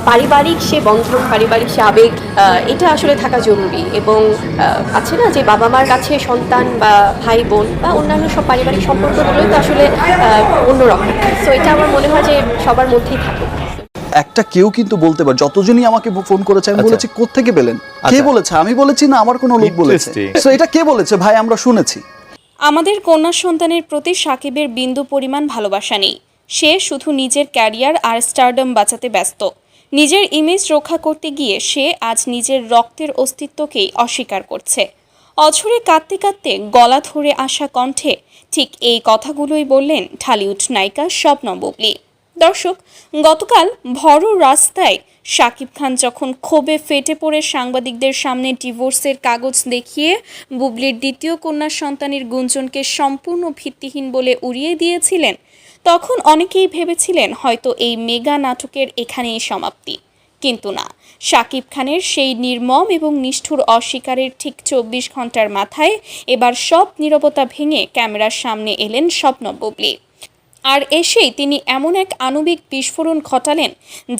পারিবারিক সে বন্ধন, পারিবারিক সে আবেগ, এটা আসলে থাকা জরুরি। এবং আছে না যে বাবা মার কাছে সন্তান বা ভাই বোন বা অন্যান্য সব পারিবারিক সম্পর্কগুলোই তো আসলে অন্যরকম। সো এটা আমার মনে হয় যে সবার মধ্যেই থাকে। একটা কেউ কিন্তু বলতে পারে, যতজনই আমাকে ফোন করেছে আমি বলেছি কোত্থেকে পেলেন, কে বলেছে, আমি বলেছি না আমার কোনো লোক বলেছে। সো এটা কে বলেছে ভাই, আমরা শুনেছি। আমাদের কন্যা সন্তানের প্রতি সাকিবের বিন্দু পরিমাণ ভালোবাসা নেই। সে শুধু নিজের ক্যারিয়ার আর স্টারডম বাঁচাতে ব্যস্ত। নিজের ইমেজ রক্ষা করতে গিয়ে সে আজ নিজের রক্তের অস্তিত্বকেই অস্বীকার করছে। অঝরে কাঁদতে কাঁদতে গলা ধরে আসা কণ্ঠে ঠিক এই কথাগুলোই বললেন ঢালিউড নায়িকা শবনম বুবলি। দর্শক, গতকাল ভর রাস্তায় শাকিব খান যখন ক্ষোভে ফেটে পড়ে সাংবাদিকদের সামনে ডিভোর্সের কাগজ দেখিয়ে বুবলির দ্বিতীয় কন্যা সন্তানের গুঞ্জনকে সম্পূর্ণ ভিত্তিহীন বলে উড়িয়ে দিয়েছিলেন, তখন অনেকেই ভেবেছিলেন হয়তো এই মেগা নাটকের এখানেই সমাপ্তি। কিন্তু না, শাকিব খানের সেই নির্মম এবং নিষ্ঠুর অস্বীকারের ঠিক 24 ঘন্টার মাথায় এবার সব নীরবতা ভেঙে ক্যামেরার সামনে এলেন শবনম বুবলি। আর এসেই তিনি এমন এক আণবিক বিস্ফোরণ ঘটালেন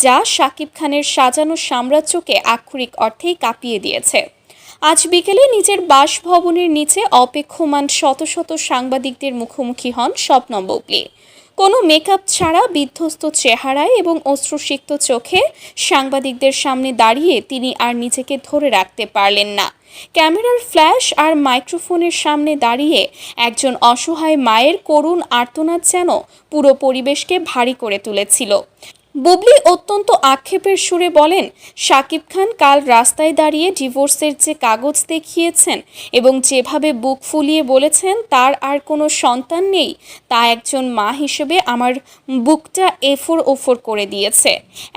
যা শাকিব খানের সাজানো সাম্রাজ্যকে আক্ষরিক অর্থেই কাঁপিয়ে দিয়েছে। আজ বিকেলে নিজের বাসভবনের নিচে অপেক্ষমান শত শত সাংবাদিকদের মুখোমুখি হন শবনম বুবলি। কোনো মেকআপ ছাড়া বিধ্বস্ত চেহারায় এবং অশ্রুসিক্ত চোখে সাংবাদিকদের সামনে দাঁড়িয়ে তিনি আর নিজেকে ধরে রাখতে পারলেন না। ক্যামেরার ফ্ল্যাশ আর মাইক্রোফোনের সামনে দাঁড়িয়ে একজন অসহায় মায়ের করুণ আর্তনাদ যেন পুরো পরিবেশকে ভারী করে তুলেছিল। বুবলি অত্যন্ত আক্ষেপের সুরে বলেন, শাকিব খান কাল রাস্তায় দাঁড়িয়ে ডিভোর্সের যে কাগজ দেখিয়েছেন এবং যেভাবে বুক ফুলিয়ে বলেছেন তার আর কোনো সন্তান নেই, তা একজন মা হিসেবে আমার বুকটা এফোর ওফোর করে দিয়েছে।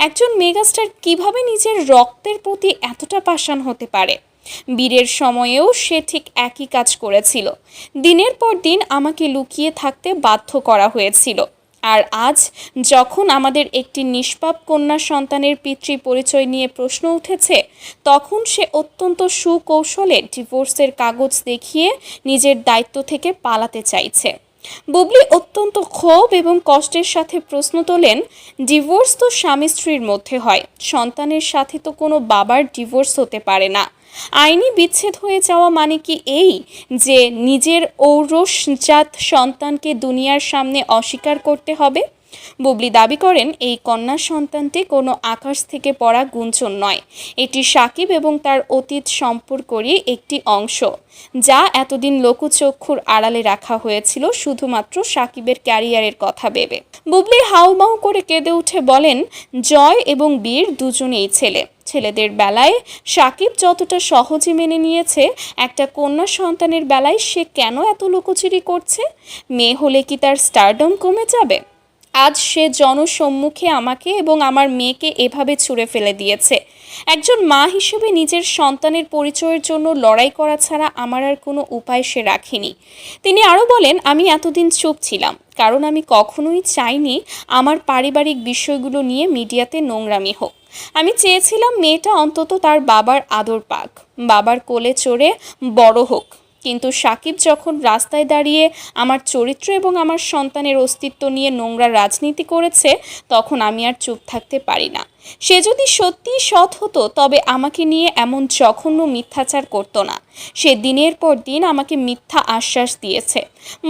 একজন মেগাস্টার কিভাবে নিজের রক্তের প্রতি এতটা পাষাণ হতে পারে? বীরের সময়েও সে ঠিক একই কাজ করেছিল। দিনের পর দিন আমাকে লুকিয়ে থাকতে বাধ্য করা হয়েছিল। আর আজ যখন আমাদের একটি নিষ্পাপ কন্যা সন্তানের পিতৃ পরিচয় নিয়ে প্রশ্ন উঠেছে, তখন সে অত্যন্ত সুকৌশলে ডিভোর্সের কাগজ দেখিয়ে নিজের দায়িত্ব থেকে পালাতে চাইছে। বুবলি অত্যন্ত ক্ষোভ এবং কষ্টের সাথে প্রশ্ন তোলেন, ডিভোর্স তো স্বামী স্ত্রীর মধ্যে হয়, সন্তানের সাথে তো কোনো বাবার ডিভোর্স হতে পারে না। আইনি বিচ্ছেদ হয়ে যাওয়া মানে কি এই যে নিজের ঔরসজাত সন্তানকে দুনিয়ার সামনে অস্বীকার করতে হবে? বুবলি দাবি করেন এই কন্যা সন্তানটি কোনো আকাশ থেকে পড়া গুঞ্জন নয়, এটি সাকিব এবং তার অতীত সম্পর্কেরই একটি অংশ, যা এতদিন লোকচক্ষুর আড়ালে রাখা হয়েছিল শুধুমাত্র সাকিবের ক্যারিয়ারের কথা ভেবে। বুবলি হাউমাউ করে কেঁদে উঠে বলেন, জয় এবং বীর দুজনেই ছেলে। ছেলেদের বেলায় সাকিব যতটা সহজে মেনে নিয়েছে, একটা কন্যা সন্তানের বেলায় সে কেন এত লুকোচুরি করছে? মেয়ে হলে কি তার স্টারডম কমে যাবে? আজ সে জনসম্মুখে আমাকে এবং আমার মেয়েকে এভাবে ছুঁড়ে ফেলে দিয়েছে। একজন মা হিসেবে নিজের সন্তানের পরিচয়ের জন্য লড়াই করা ছাড়া আমার আর কোনো উপায় সে রাখিনি। তিনি আরও বলেন, আমি এতদিন চুপ ছিলাম কারণ আমি কখনোই চাইনি আমার পারিবারিক বিষয়গুলো নিয়ে মিডিয়াতে নোংরামি হোক। আমি চেয়েছিলাম মেয়েটা অন্তত তার বাবার আদর পাক, বাবার কোলে চড়ে বড় হোক। কিন্তু সাকিব যখন রাস্তায় দাঁড়িয়ে আমার চরিত্র এবং আমার সন্তানের অস্তিত্ব নিয়ে নোংরা রাজনীতি করেছে, তখন আমি আর চুপ থাকতে পারি না। সে যদি সত্যিই সৎ হতো তবে আমাকে নিয়ে এমন জঘন্য মিথ্যাচার করতো না। সে দিনের পর দিন আমাকে মিথ্যা আশ্বাস দিয়েছে,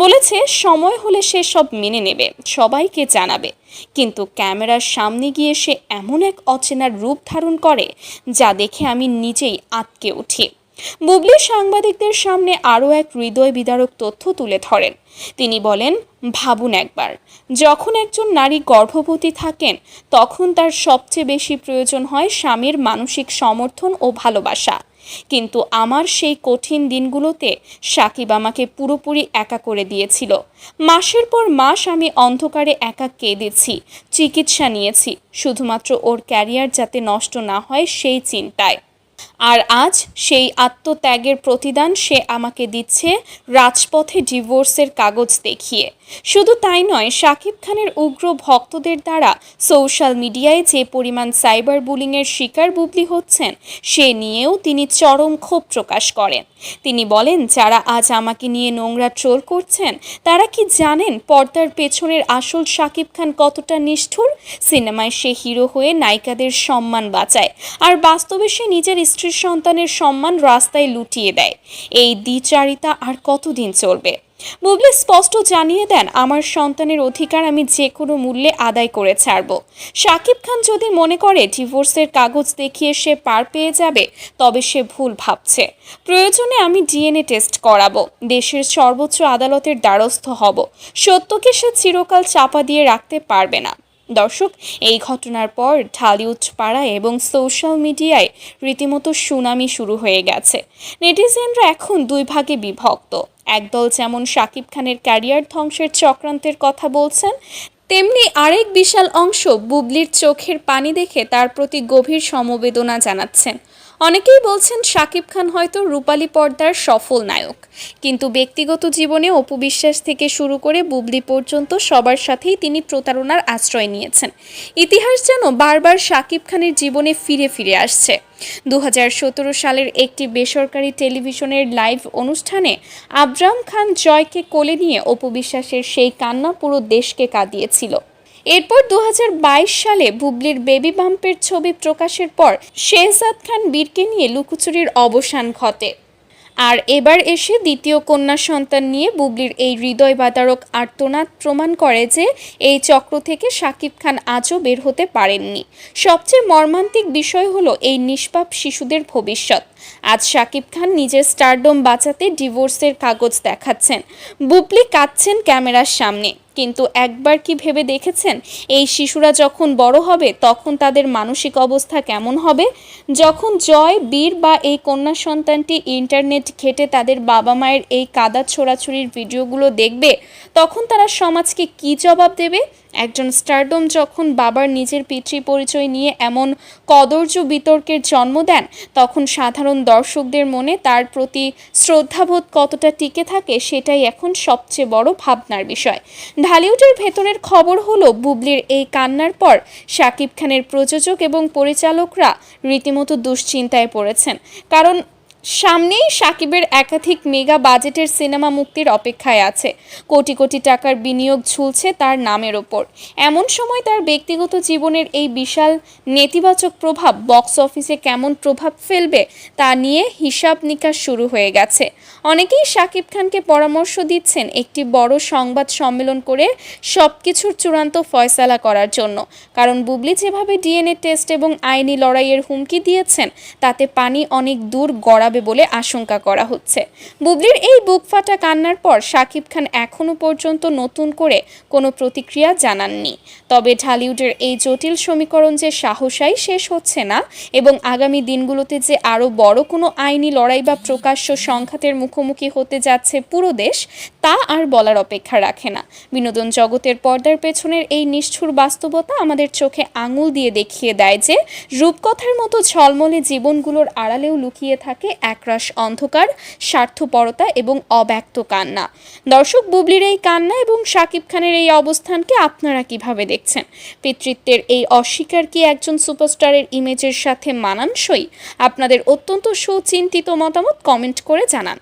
বলেছে সময় হলে সে সব মেনে নেবে, সবাইকে জানাবে। কিন্তু ক্যামেরার সামনে গিয়ে সে এমন এক অচেনা রূপ ধারণ করে যা দেখে আমি নিজেই আঁতকে উঠি। বুবলি সাংবাদিকদের সামনে আরও এক হৃদয় বিদারক তথ্য তুলে ধরেন। তিনি বলেন, ভাবুন একবার, যখন একজন নারী গর্ভবতী থাকেন তখন তার সবচেয়ে বেশি প্রয়োজন হয় স্বামীর মানসিক সমর্থন ও ভালোবাসা। কিন্তু আমার সেই কঠিন দিনগুলোতে সাকিব আমাকে পুরোপুরি একা করে দিয়েছিল। মাসের পর মাস আমি অন্ধকারে একা কেঁদেছি, চিকিৎসা নিয়েছি, শুধুমাত্র ওর ক্যারিয়ার যাতে নষ্ট না হয় সেই চিন্তায়। আর আজ সেই আত্মত্যাগের প্রতিদান সে আমাকে দিচ্ছে রাজপথে ডিভোর্সের কাগজ দেখিয়ে। শুধু তাই নয়, শাকিব খানের উগ্র ভক্তদের দ্বারা সোশ্যাল মিডিয়ায় যে পরিমাণ সাইবার বুলিংয়ের শিকার বুবলি হচ্ছেন সে নিয়েও তিনি চরম ক্ষোভ প্রকাশ করেন। তিনি বলেন, যারা আজ আমাকে নিয়ে নোংরা ট্রোল করছেন তারা কি জানেন পর্দার পেছনের আসল শাকিব খান কতটা নিষ্ঠুর? সিনেমায় সে হিরো হয়ে নায়িকাদের সম্মান বাঁচায়, আর বাস্তবে সে নিজের স্ত্রীর সন্তানের সম্মান রাস্তায় লুটিয়ে দেয়। এই দ্বিচারিতা আর কতদিন চলবে? বুবলি স্পষ্ট জানিয়ে দেন, আমার সন্তানের অধিকার আমি যে কোনো মূল্যে আদায় করে ছাড়ব। শাকিব খান যদি মনে করে ডিভোর্সের কাগজ দেখিয়ে সে পার পেয়ে যাবে তবে সে ভুল ভাবছে। প্রয়োজনে আমি ডিএনএ টেস্ট করাবো, দেশের সর্বোচ্চ আদালতের দ্বারস্থ হব। সত্যকে সে চিরকাল চাপা দিয়ে রাখতে পারবে না। দর্শক, এই ঘটনার পর ঢালিউড পাড়ায় এবং সোশ্যাল মিডিয়ায় রীতিমতো সুনামি শুরু হয়ে গেছে। নেটিজেনরা এখন দুই ভাগে বিভক্ত। একদল যেমন শাকিব খানের ক্যারিয়ার ধ্বংসের চক্রান্তের কথা বলছেন, তেমনি আরেক বিশাল অংশ বুবলির চোখের পানি দেখে তার প্রতি গভীর সমবেদনা জানাচ্ছেন। অনেকেই বলছেন শাকিব খান হয়তো রূপালী পর্দার সফল নায়ক, কিন্তু ব্যক্তিগত জীবনে অপু বিশ্বাস থেকে শুরু করে বুবলি পর্যন্ত সবার সাথেই তিনি প্রতারণার আশ্রয় নিয়েছেন। ইতিহাস যেন বারবার শাকিব খানের জীবনে ফিরে ফিরে আসছে। 2017 সালের একটি বেসরকারি টেলিভিশনের লাইভ অনুষ্ঠানে আবরাম খান জয়কে কোলে নিয়ে অপু বিশ্বাসের সেই কান্না পুরো দেশকে কাঁদিয়েছিল। এরপর 2022 সালে বুবলির বেবি বাম্পের ছবি প্রকাশের পর শেহজাদ খান বীরকে নিয়ে লুকোচুরির অবসান ঘটে। আর এবার এসে দ্বিতীয় কন্যা সন্তান নিয়ে বুবলির এই হৃদয় বাতারক আর্তনাদ প্রমাণ করে যে এই চক্র থেকে শাকিব খান আজও বের হতে পারেননি। সবচেয়ে মর্মান্তিক বিষয় হলো এই নিষ্পাপ শিশুদের ভবিষ্যৎ। আজ শাকিব খান নিজের স্টারডম বাঁচাতে ডিভোর্সের কাগজ দেখাচ্ছেন, বুবলি কাঁদছেন ক্যামেরার সামনে। কিন্তু একবার কি ভেবে দেখেছেন এই শিশুরা যখন বড় হবে তখন তাদের মানসিক অবস্থা কেমন হবে? যখন জয়, বীর বা এই কন্যা সন্তানটি ইন্টারনেট ঘেঁটে তাদের বাবা মায়ের এই কাদা ছোড়াছুড়ির ভিডিওগুলো দেখবে তখন তারা সমাজকে কী জবাব দেবে? একজন স্টারডম যখন বাবার নিজের পিতৃ পরিচয় নিয়ে এমন কদর্য বিতর্কের জন্ম দেন তখন সাধারণ দর্শকদের মনে তার প্রতি শ্রদ্ধাবোধ কতটা টিকে থাকে সেটাই এখন সবচেয়ে বড় ভাবনার বিষয়। ঢালিউডের ভেতরের খবর হলো, বুবলির এই কান্নার পর শাকিব খানের প্রযোজক এবং পরিচালকরা রীতিমতো দুশ্চিন্তায় পড়েছেন। কারণ সামনেই শাকিবের একাধিক মেগা বাজেটের সিনেমা মুক্তির অপেক্ষায় আছে। কোটি কোটি টাকার বিনিয়োগ ঝুলছে তার নামের ওপর। এমন সময় তার ব্যক্তিগত জীবনের এই বিশাল নেতিবাচক প্রভাব বক্স অফিসে কেমন প্রভাব ফেলবে তা নিয়ে হিসাব নিকাশ শুরু হয়ে গেছে। অনেকেই শাকিব খানকে পরামর্শ দিচ্ছেন একটি বড় সংবাদ সম্মেলন করে সব কিছুর চূড়ান্ত ফয়সালা করার জন্য। কারণ বুবলি যেভাবে ডিএনএ টেস্ট এবং আইনি লড়াইয়ের হুমকি দিয়েছেন তাতে পানি অনেক দূর গড়াবে বলে আশঙ্কা করা হচ্ছে। বুবলির এই বুকফাটা কান্নার পর শাকিব খান এখনও পর্যন্ত নতুন করে কোনো প্রতিক্রিয়া জানাননি। তবে ঢালিউডের এই জটিল সমীকরণ যে সাহসাই শেষ হচ্ছে না এবং আগামী দিনগুলোতে যে আরও বড় কোনো আইনি লড়াই বা প্রকাশ্য সংঘাতের মুখোমুখি হতে যাচ্ছে পুরো দেশ, তা আর বলার অপেক্ষা রাখে না। বিনোদন জগতের পর্দার পেছনের এই নিষ্ঠুর বাস্তবতা আমাদের চোখে আঙুল দিয়ে দেখিয়ে দেয় যে রূপকথার মতো ঝলমলে জীবনগুলোর আড়ালেও লুকিয়ে থাকে একরাশ অন্ধকার, স্বার্থপরতা এবং অব্যক্ত কান্না। দর্শক, বুবলির এই কান্না এবং শাকিব খানের এই অবস্থানকে আপনারা কিভাবে দেখছেন? পিতৃত্বের এই অস্বীকার কি একজন সুপারস্টারের ইমেজের সাথে মানানসই? আপনাদের অত্যন্ত সুচিন্তিত মতামত কমেন্ট করে জানান।